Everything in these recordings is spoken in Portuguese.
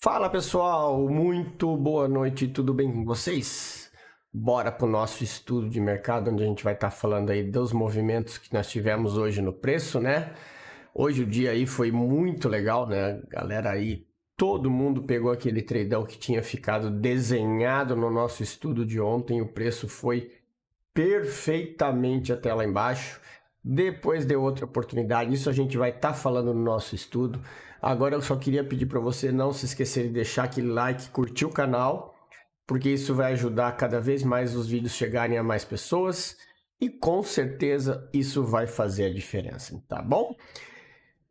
Fala pessoal, muito boa noite, tudo bem com vocês? Bora para o nosso estudo de mercado, onde a gente vai estar falando aí dos movimentos que nós tivemos hoje no preço, né? Hoje o dia aí foi muito legal, né? Galera aí, todo mundo pegou aquele tradão que tinha ficado desenhado no nosso estudo de ontem, o preço foi perfeitamente até lá embaixo. Depois deu outra oportunidade, isso a gente vai estar falando no nosso estudo. Agora eu só queria pedir para você não se esquecer de deixar aquele like, curtir o canal, porque isso vai ajudar cada vez mais os vídeos chegarem a mais pessoas e com certeza isso vai fazer a diferença, tá bom?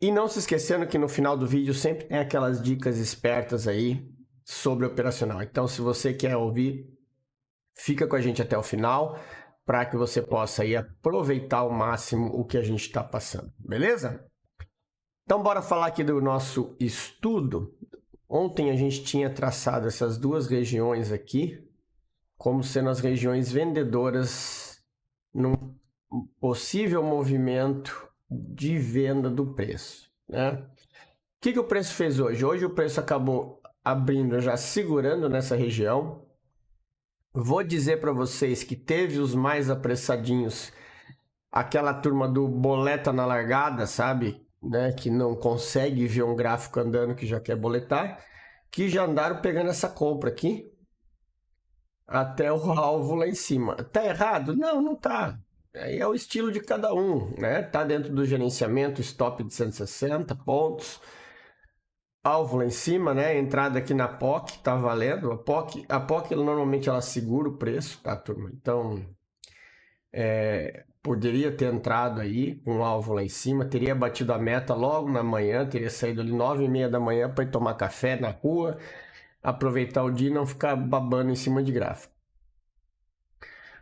E não se esquecendo que no final do vídeo sempre tem aquelas dicas espertas aí sobre operacional. Então se você quer ouvir, fica com a gente até o final, para que você possa aí aproveitar ao máximo o que a gente está passando, beleza? Então bora falar aqui do nosso estudo. Ontem a gente tinha traçado essas duas regiões aqui como sendo as regiões vendedoras num possível movimento de venda do preço, né? O que o preço fez hoje? Hoje o preço acabou abrindo, já segurando nessa região. Vou dizer para vocês que teve os mais apressadinhos, aquela turma do boleta na largada, sabe? Né? Que não consegue ver um gráfico andando que já quer boletar, que já andaram pegando essa compra aqui até o alvo lá em cima. Tá errado? Não, não tá. Aí é o estilo de cada um, né? Tá dentro do gerenciamento, stop de 160 pontos. Alvo lá em cima, né? Entrada aqui na POC, tá valendo. A POC normalmente ela segura o preço, tá, turma? Então, poderia ter entrado aí com um alvo lá em cima, teria batido a meta logo na manhã, teria saído ali 9h30 da manhã para ir tomar café na rua, aproveitar o dia e não ficar babando em cima de gráfico.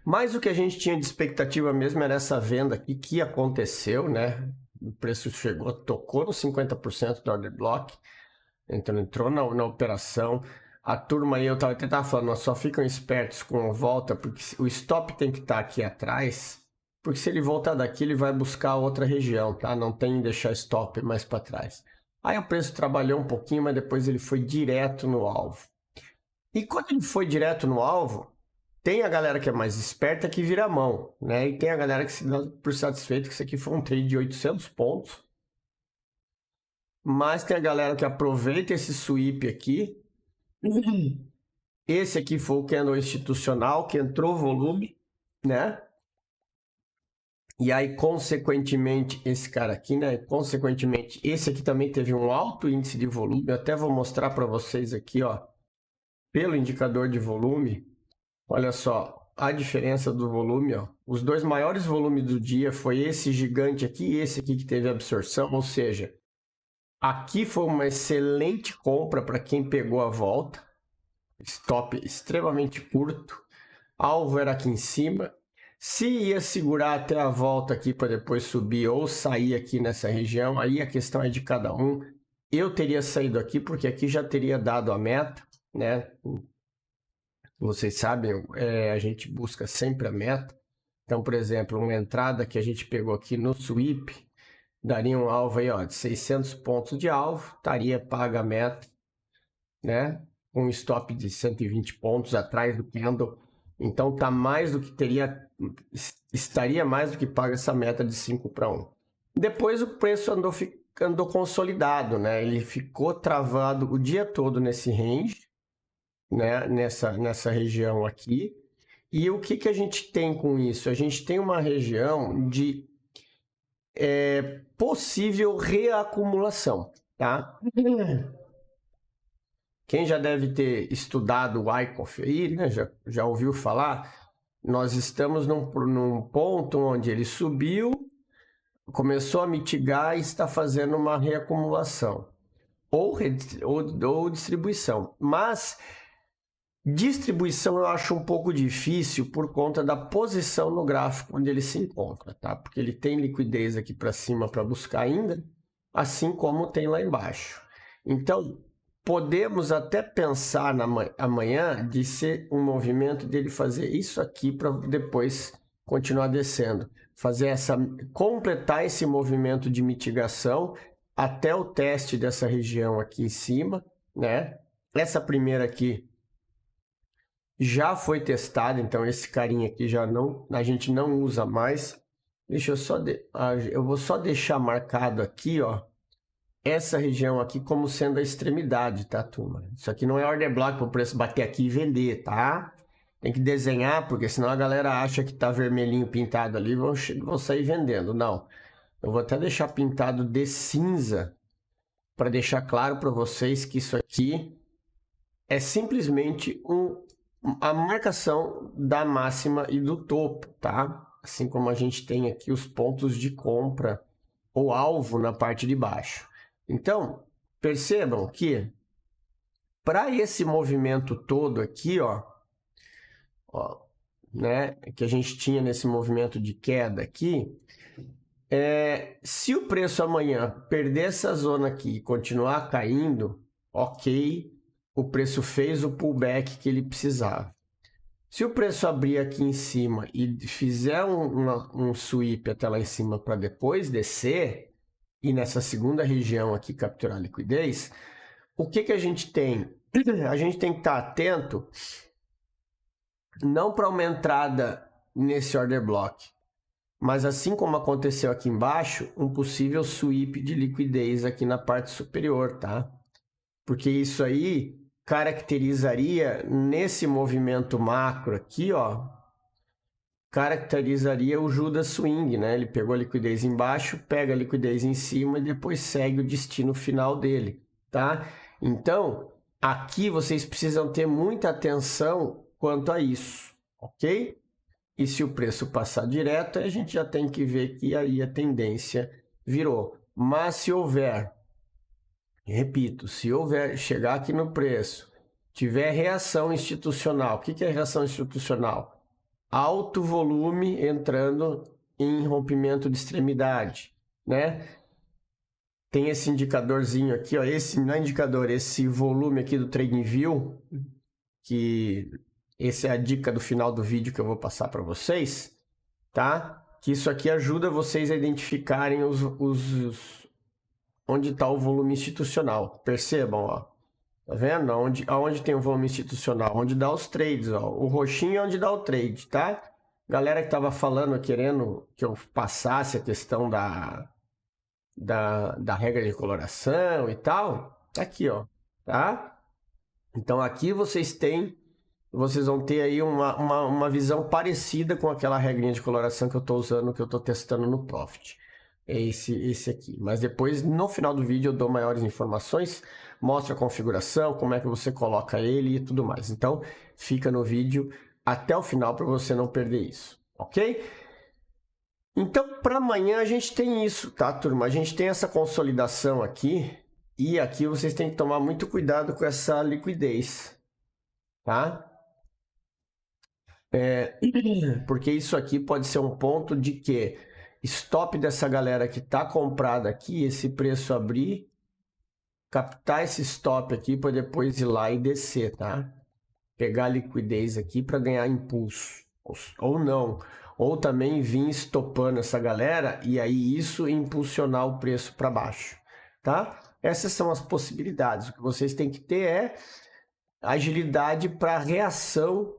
Mas o que a gente tinha de expectativa mesmo era essa venda aqui que aconteceu, né? O preço chegou, tocou no 50% do order block, então entrou na operação. A turma aí, eu tava falando, só ficam espertos com a volta, porque o stop tem que estar aqui atrás, porque se ele voltar daqui, ele vai buscar outra região, tá? Não tem que deixar stop mais para trás. Aí o preço trabalhou um pouquinho, mas depois ele foi direto no alvo. E quando ele foi direto no alvo, tem a galera que é mais esperta que vira a mão, né? E tem a galera que se dá por satisfeito que isso aqui foi um trade de 800 pontos. Mas tem a galera que aproveita esse sweep aqui. Esse aqui foi o candle institucional, que entrou volume, né? E aí, consequentemente, esse cara aqui, né? Consequentemente, esse aqui também teve um alto índice de volume. Eu até vou mostrar para vocês aqui, ó, pelo indicador de volume. Olha só a diferença do volume, ó. Os dois maiores volumes do dia foi esse gigante aqui e esse aqui que teve absorção, ou seja, aqui foi uma excelente compra para quem pegou a volta. Stop extremamente curto. Alvo era aqui em cima. Se ia segurar até a volta aqui para depois subir ou sair aqui nessa região, aí a questão é de cada um. Eu teria saído aqui porque aqui já teria dado a meta, né? Vocês sabem, a gente busca sempre a meta. Então, por exemplo, uma entrada que a gente pegou aqui no sweep, daria um alvo aí, ó, de 600 pontos de alvo, estaria paga a meta, né? Um stop de 120 pontos atrás do candle. Então, tá mais do que estaria mais do que paga essa meta de 5-1. Depois o preço andou consolidado, né? Ele ficou travado o dia todo nesse range, né, nessa região aqui. E o que a gente tem com isso? A gente tem uma região de possível reacumulação, tá? Quem já deve ter estudado o Wyckoff aí, né, já ouviu falar, nós estamos num ponto onde ele subiu, começou a mitigar e está fazendo uma reacumulação ou distribuição. Mas distribuição eu acho um pouco difícil por conta da posição no gráfico onde ele se encontra, tá? Porque ele tem liquidez aqui para cima para buscar ainda, assim como tem lá embaixo. Então, podemos até pensar amanhã de ser um movimento dele fazer isso aqui para depois continuar descendo. Completar esse movimento de mitigação até o teste dessa região aqui em cima, né? Essa primeira aqui já foi testada, então esse carinha aqui a gente não usa mais. Deixa eu só, eu vou só deixar marcado aqui, ó, essa região aqui como sendo a extremidade, tá, turma? Isso aqui não é order block para o preço bater aqui e vender, tá? Tem que desenhar, porque senão a galera acha que tá vermelhinho pintado ali e vão sair vendendo. Não, eu vou até deixar pintado de cinza para deixar claro para vocês que isso aqui é simplesmente a marcação da máxima e do topo, tá? Assim como a gente tem aqui os pontos de compra ou alvo na parte de baixo. Então, percebam que para esse movimento todo aqui, ó, né, que a gente tinha nesse movimento de queda aqui, se o preço amanhã perder essa zona aqui e continuar caindo, ok, o preço fez o pullback que ele precisava. Se o preço abrir aqui em cima e fizer um sweep até lá em cima para depois descer, e nessa segunda região aqui capturar liquidez, o que a gente tem? A gente tem que estar atento não para uma entrada nesse order block, mas assim como aconteceu aqui embaixo, um possível sweep de liquidez aqui na parte superior, tá? Porque isso aí caracterizaria nesse movimento macro aqui, ó, caracterizaria o Judas Swing, né? Ele pegou a liquidez embaixo, pega a liquidez em cima e depois segue o destino final dele, tá? Então, aqui vocês precisam ter muita atenção quanto a isso, ok? E se o preço passar direto, a gente já tem que ver que aí a tendência virou. Mas se houver, repito, se houver, chegar aqui no preço, tiver reação institucional, o que é reação institucional? Alto volume entrando em rompimento de extremidade, né? Tem esse indicadorzinho aqui, ó, esse não é indicador, esse volume aqui do TradingView, que essa é a dica do final do vídeo que eu vou passar para vocês, tá? Que isso aqui ajuda vocês a identificarem onde está o volume institucional. Percebam, ó. Tá vendo? Aonde tem o volume institucional? Onde dá os trades, ó. O roxinho é onde dá o trade, tá? Galera que tava falando, querendo que eu passasse a questão da regra de coloração e tal, tá aqui, ó, tá? Então aqui vocês vão ter aí uma visão parecida com aquela regrinha de coloração que eu tô usando, que eu tô testando no Profit. É esse aqui. Mas depois, no final do vídeo, eu dou maiores informações, mostro a configuração, como é que você coloca ele e tudo mais. Então, fica no vídeo até o final para você não perder isso, ok? Então, para amanhã a gente tem isso, tá, turma? A gente tem essa consolidação aqui e aqui vocês têm que tomar muito cuidado com essa liquidez, tá? Porque isso aqui pode ser um ponto de que stop dessa galera que está comprada aqui, esse preço abrir, captar esse stop aqui para depois ir lá e descer, tá? Pegar a liquidez aqui para ganhar impulso, ou não. Ou também vir estopando essa galera e aí isso impulsionar o preço para baixo, tá? Essas são as possibilidades. O que vocês têm que ter é agilidade para reação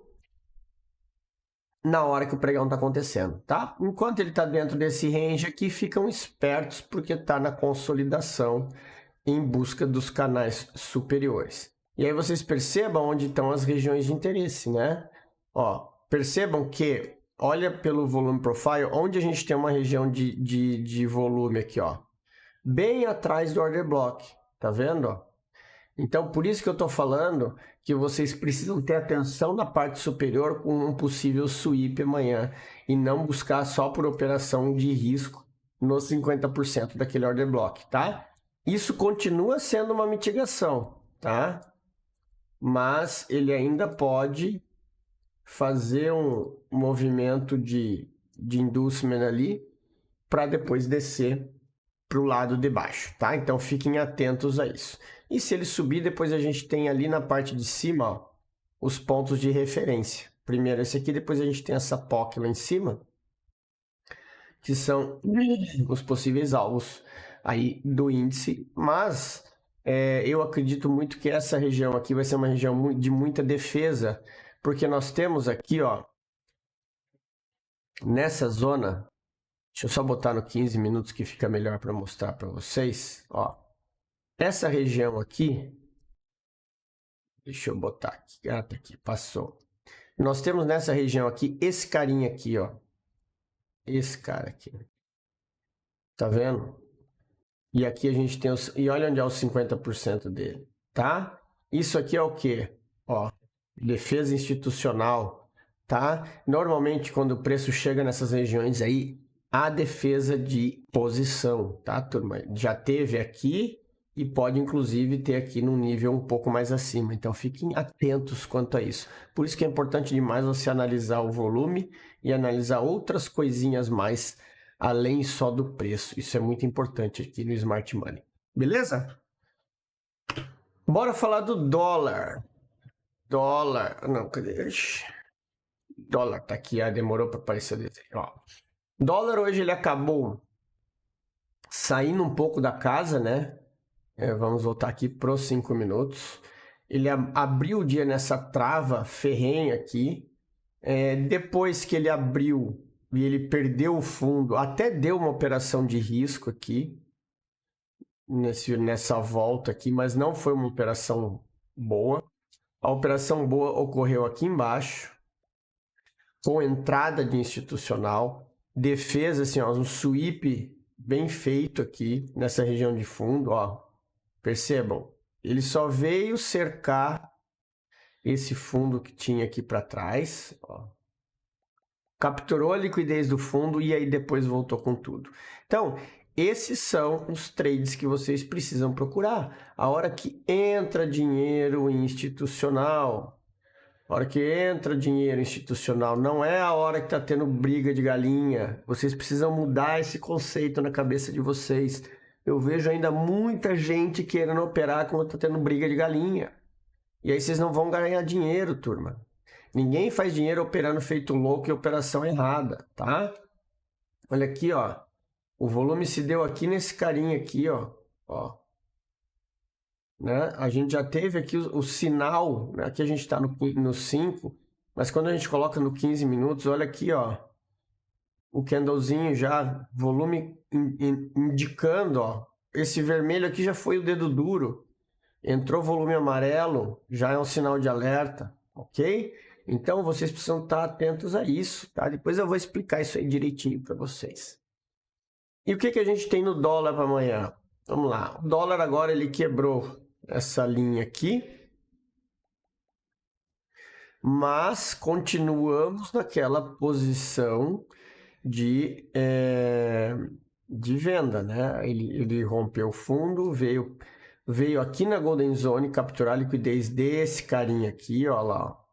na hora que o pregão está acontecendo, tá? Enquanto ele está dentro desse range aqui, ficam espertos porque está na consolidação em busca dos canais superiores. E aí vocês percebam onde estão as regiões de interesse, né? Ó, percebam que, olha pelo volume profile, onde a gente tem uma região de volume aqui, ó. Bem atrás do order block, tá vendo? Ó? Então, por isso que eu estou falando que vocês precisam ter atenção na parte superior com um possível sweep amanhã e não buscar só por operação de risco nos 50% daquele order block, tá? Isso continua sendo uma mitigação, tá? Mas ele ainda pode fazer um movimento de inducement ali para depois descer para o lado de baixo, tá? Então fiquem atentos a isso. E se ele subir, depois a gente tem ali na parte de cima, ó, os pontos de referência. Primeiro esse aqui, depois a gente tem essa POC lá em cima, que são os possíveis alvos aí do índice, mas eu acredito muito que essa região aqui vai ser uma região de muita defesa, porque nós temos aqui, ó, nessa zona, deixa eu só botar no 15 minutos que fica melhor para mostrar para vocês, ó, essa região aqui, deixa eu botar aqui, tá aqui, passou. Nós temos nessa região aqui, esse carinha aqui, ó, esse cara aqui, tá vendo? E aqui a gente tem os... E olha onde é os 50% dele, tá? Isso aqui é o quê? Ó, defesa institucional, tá? Normalmente, quando o preço chega nessas regiões aí, a defesa de posição, tá, turma? Já teve aqui e pode, inclusive, ter aqui num nível um pouco mais acima. Então, fiquem atentos quanto a isso. Por isso que é importante demais você analisar o volume e analisar outras coisinhas mais além só do preço. Isso é muito importante aqui no Smart Money. Beleza? Bora falar do dólar. Dólar. Não, cadê? Dólar tá aqui. Demorou para aparecer o desenho. Ó. Dólar hoje ele acabou saindo um pouco da casa, né? Vamos voltar aqui para os 5 minutos. Ele abriu o dia nessa trava ferrenha aqui. Depois que ele abriu e ele perdeu o fundo, até deu uma operação de risco aqui, nessa volta aqui, mas não foi uma operação boa. A operação boa ocorreu aqui embaixo, com entrada de institucional, defesa, assim, ó, um sweep bem feito aqui, nessa região de fundo, ó. Percebam, ele só veio cercar esse fundo que tinha aqui para trás, ó. Capturou a liquidez do fundo e aí depois voltou com tudo. Então, esses são os trades que vocês precisam procurar. A hora que entra dinheiro institucional, não é a hora que está tendo briga de galinha. Vocês precisam mudar esse conceito na cabeça de vocês. Eu vejo ainda muita gente querendo operar quando está tendo briga de galinha. E aí vocês não vão ganhar dinheiro, turma. Ninguém faz dinheiro operando feito louco e operação errada, tá? Olha aqui, ó. O volume se deu aqui nesse carinha aqui, ó. Né? A gente já teve aqui o sinal, né? Aqui a gente está no 5, mas quando a gente coloca no 15 minutos, olha aqui, ó. O candlezinho já, volume indicando, ó. Esse vermelho aqui já foi o dedo duro. Entrou volume amarelo, já é um sinal de alerta, ok? Então, vocês precisam estar atentos a isso, tá? Depois eu vou explicar isso aí direitinho para vocês. E o que a gente tem no dólar para amanhã? Vamos lá. O dólar agora ele quebrou essa linha aqui. Mas continuamos naquela posição de venda, né? Ele rompeu o fundo, veio aqui na Golden Zone capturar a liquidez desse carinha aqui, ó lá, ó.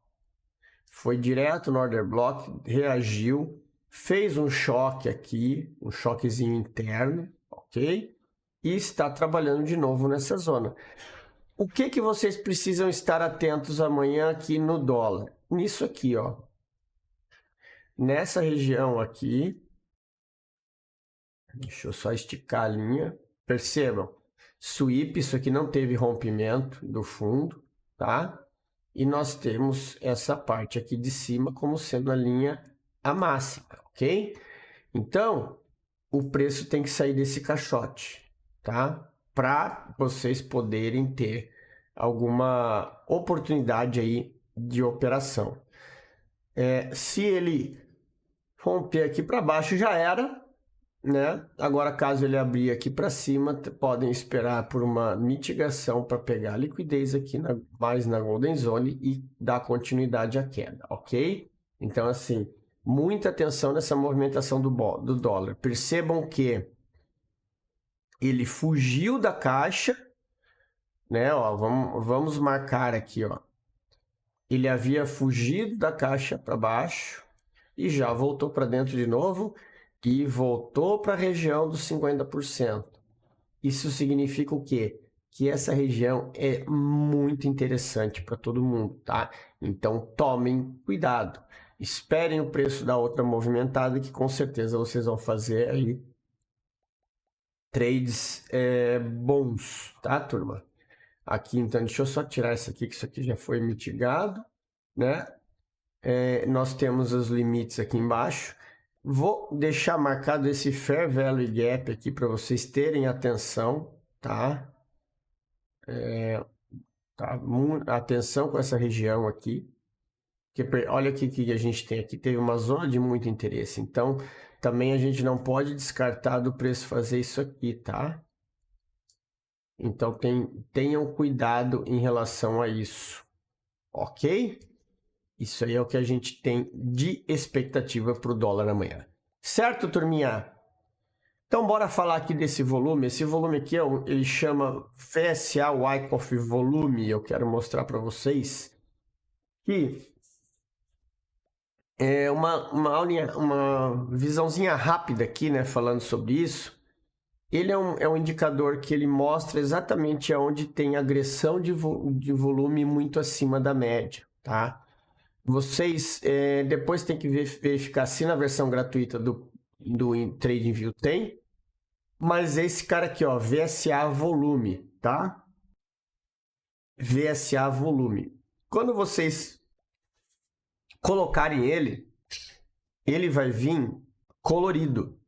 Foi direto no order block, reagiu, fez um choque aqui, um choquezinho interno, ok? E está trabalhando de novo nessa zona. O que vocês precisam estar atentos amanhã aqui no dólar? Nisso aqui, ó. Nessa região aqui, deixa eu só esticar a linha. Percebam, sweep, isso aqui não teve rompimento do fundo, tá? E nós temos essa parte aqui de cima como sendo a linha a máxima, ok? Então, o preço tem que sair desse caixote, tá? Para vocês poderem ter alguma oportunidade aí de operação. Se ele romper aqui para baixo, já era, né? Agora, caso ele abrir aqui para cima, podem esperar por uma mitigação para pegar a liquidez aqui mais na Golden Zone e dar continuidade à queda, ok? Então, assim, muita atenção nessa movimentação do dólar. Percebam que ele fugiu da caixa, né? Ó, vamos marcar aqui, ó. Ele havia fugido da caixa para baixo e já voltou para dentro de novo e voltou para a região dos 50%. Isso significa o quê? Que essa região é muito interessante para todo mundo, tá? Então tomem cuidado. Esperem o preço da outra movimentada que com certeza vocês vão fazer aí trades bons, tá, turma? aqui, então deixa eu só tirar isso aqui, que isso aqui já foi mitigado, né? Nós temos os limites aqui embaixo. Vou deixar marcado esse Fair Value Gap aqui para vocês terem atenção, tá? Atenção com essa região aqui. Porque olha o que a gente tem aqui, teve uma zona de muito interesse. Então, também a gente não pode descartar do preço fazer isso aqui, tá? Então, tenham cuidado em relação a isso, ok? Isso aí é o que a gente tem de expectativa para o dólar amanhã. Certo, turminha? Então, bora falar aqui desse volume. Esse volume aqui, ele chama VSA Wyckoff Volume. Eu quero mostrar para vocês que é uma visãozinha rápida aqui, né, falando sobre isso. Ele é um indicador que ele mostra exatamente aonde tem agressão de volume muito acima da média, tá? Vocês depois tem que verificar se na versão gratuita do TradingView tem, mas esse cara aqui, ó, VSA Volume, tá? VSA Volume. Quando vocês colocarem ele vai vir colorido.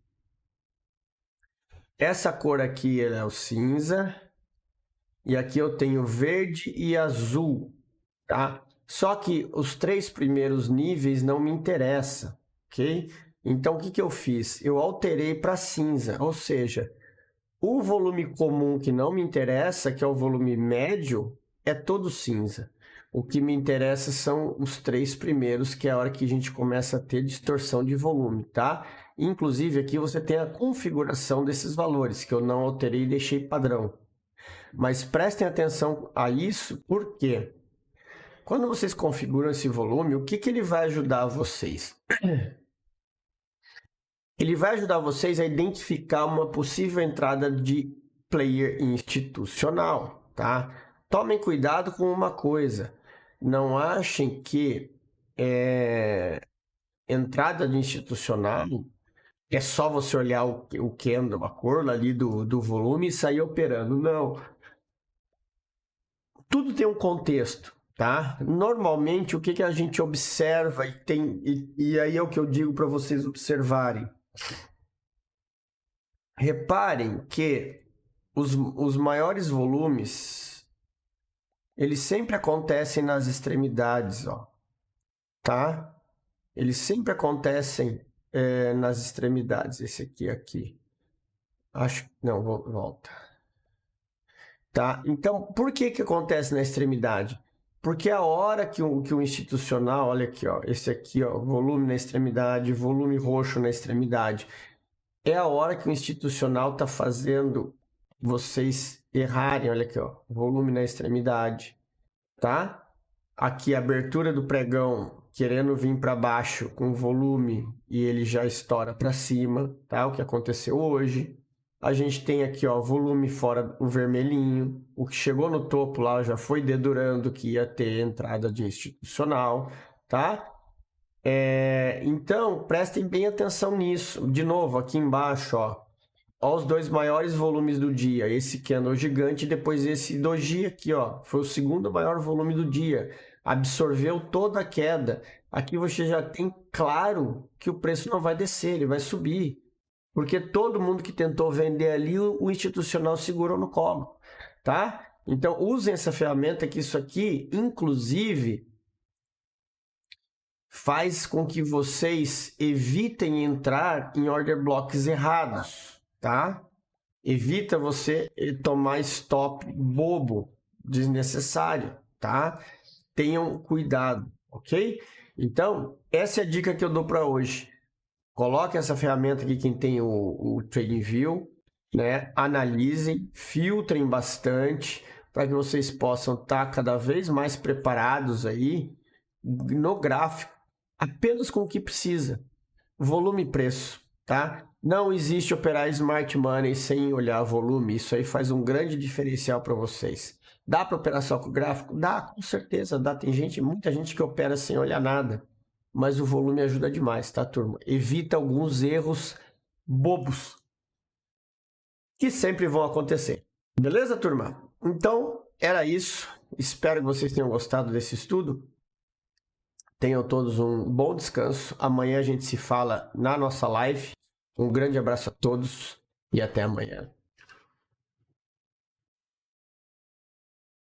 Essa cor aqui é o cinza, e aqui eu tenho verde e azul, tá? Só que os 3 primeiros níveis não me interessam, ok? Então, o que eu fiz? Eu alterei para cinza, ou seja, o volume comum que não me interessa, que é o volume médio, é todo cinza. O que me interessa são os 3 primeiros, que é a hora que a gente começa a ter distorção de volume, tá? Inclusive, aqui você tem a configuração desses valores, que eu não alterei e deixei padrão. Mas prestem atenção a isso, porque quando vocês configuram esse volume, o que ele vai ajudar vocês? Ele vai ajudar vocês a identificar uma possível entrada de player institucional, tá? Tomem cuidado com uma coisa. Não achem que entrada de institucional é só você olhar o candle, a cor ali do volume e sair operando. Não. Tudo tem um contexto, tá? Normalmente, o que a gente observa e aí é o que eu digo para vocês observarem. Reparem que os maiores volumes, eles sempre acontecem nas extremidades, ó, tá? Eles sempre acontecem nas extremidades. Esse aqui. Não, volta. Tá? Então, por que acontece na extremidade? Porque a hora que o institucional, olha aqui, ó, esse aqui, ó, volume na extremidade, volume roxo na extremidade, é a hora que o institucional está fazendo vocês errarem, olha aqui, ó, volume na extremidade, tá? Aqui a abertura do pregão querendo vir para baixo com volume e ele já estoura para cima, tá? O que aconteceu hoje. A gente tem aqui, ó, volume fora o vermelhinho, o que chegou no topo lá já foi dedurando que ia ter entrada de institucional, tá? Então, prestem bem atenção nisso. De novo, aqui embaixo, ó, os 2 maiores volumes do dia. Esse candle gigante e depois esse doji aqui, ó, foi o segundo maior volume do dia. Absorveu toda a queda. Aqui você já tem claro que o preço não vai descer, ele vai subir. Porque todo mundo que tentou vender ali, o institucional segurou no colo, tá? Então, usem essa ferramenta que isso aqui, inclusive, faz com que vocês evitem entrar em order blocks errados, tá? Evita você tomar stop bobo, desnecessário, tá? Tenham cuidado, ok? Então, essa é a dica que eu dou para hoje. Coloque essa ferramenta aqui, quem tem o TradingView, né? Analisem, filtrem bastante, para que vocês possam estar cada vez mais preparados aí no gráfico, apenas com o que precisa. Volume e preço, tá? Não existe operar Smart Money sem olhar volume. Isso aí faz um grande diferencial para vocês. Dá para operar só com o gráfico? Dá, com certeza dá. Tem muita gente que opera sem olhar nada. Mas o volume ajuda demais, tá, turma? Evita alguns erros bobos que sempre vão acontecer. Beleza, turma? Então, era isso. Espero que vocês tenham gostado desse estudo. Tenham todos um bom descanso. Amanhã a gente se fala na nossa live. Um grande abraço a todos e até amanhã.